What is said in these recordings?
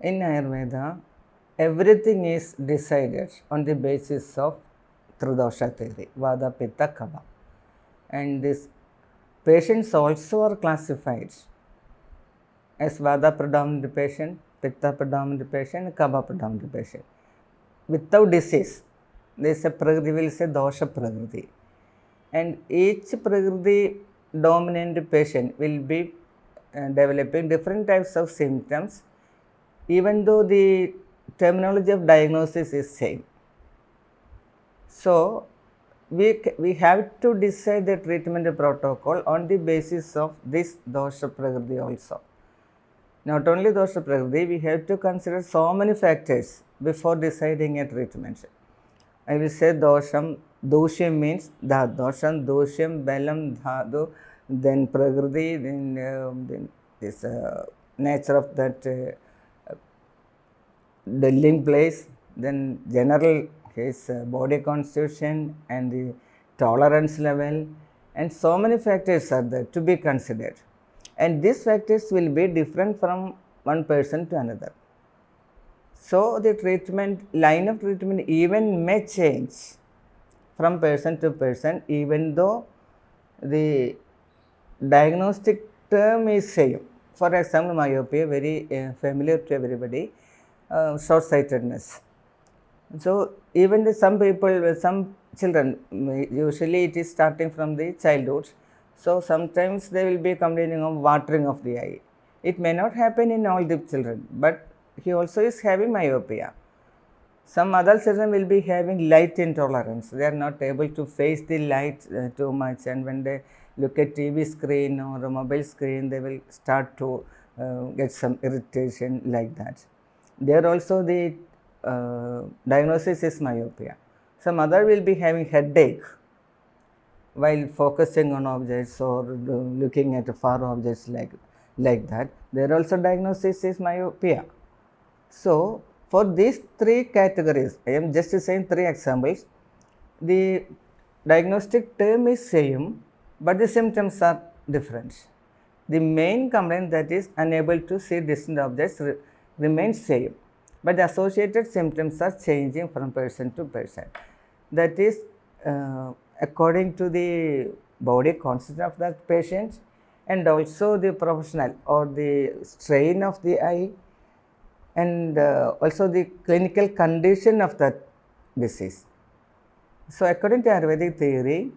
In Ayurveda, everything is decided on the basis of Tridosha theory, Vata, Pitta, Kapha. And these patients also are classified as Vata predominant patient, Pitta predominant patient, Kapha predominant patient. Without disease, there is a Prakriti, we will say Dosha Prakriti. And each Prakriti dominant patient will be developing different types of symptoms, even though the terminology of diagnosis is same. So, we have to decide the treatment protocol on the basis of this Dosha Prakriti also. Not only Dosha Prakriti, we have to consider so many factors before deciding a treatment. I will say Dosham, Dosham means Dhatu, Dosham, Dosham, Balam, Dhatu, then Prakriti, then this nature of that dwelling place, then general his body constitution and the tolerance level, and so many factors are there to be considered. And these factors will be different from one person to another. So, the treatment, line of treatment even may change from person to person, even though the diagnostic term is same. For example, myopia, very familiar to everybody, short-sightedness. So, even some people, some children, usually it is starting from the childhood. So, sometimes they will be complaining of watering of the eye. It may not happen in all the children, but he also is having myopia. Some other children will be having light intolerance. They are not able to face the light too much, and when they look at TV screen or a mobile screen, they will start to get some irritation like that. There also the diagnosis is myopia. Some other will be having headache while focusing on objects or looking at far objects like that. There also diagnosis is myopia. So, for these three categories, I am just saying three examples. The diagnostic term is same, but the symptoms are different. The main complaint, that is unable to see distant objects, remains same, but the associated symptoms are changing from person to person. That is according to the body constitution of that patient, and also the professional or the strain of the eye, and also the clinical condition of that disease. So, according to Ayurvedic theory,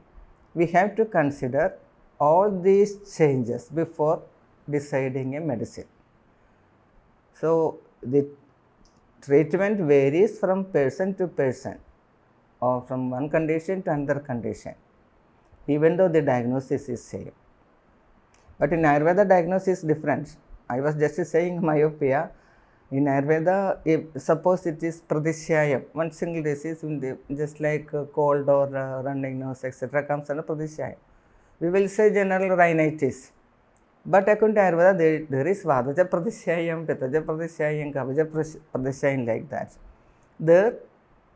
we have to consider all these changes before deciding a medicine. So, the treatment varies from person to person or from one condition to another condition, even though the diagnosis is same. But in Ayurveda, diagnosis is different. I was just saying myopia. In Ayurveda, if suppose it is pradishayam, one single disease, just like cold or running nose, etc., comes under pradishayam. We will say general rhinitis. But according to Ayurveda, there is Vadaja pradishayam, Pittaja pradishayam, Kaphaja pradishayam, like that. There,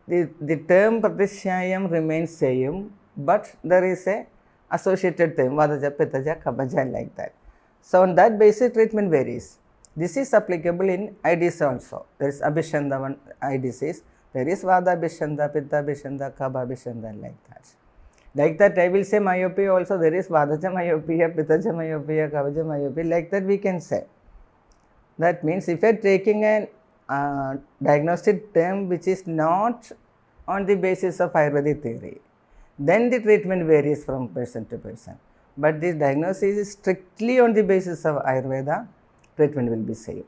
the term pradishayam remains same, but there is a associated term, Vadaja, Pittaja, Kaphaja, like that. So, on that basis, treatment varies. This is applicable in eye disease also. There is Abhishanda one eye disease. There is Vada Abhishanda, Pitta Abhishanda, Kapha Abhishanda, like that. Like that, I will say myopia also. There is Vadaja myopia, Pittaja myopia, Kaphaja myopia. Like that, we can say. That means if you are taking a diagnostic term which is not on the basis of Ayurvedic theory, then the treatment varies from person to person. But this diagnosis is strictly on the basis of Ayurveda, treatment will be same.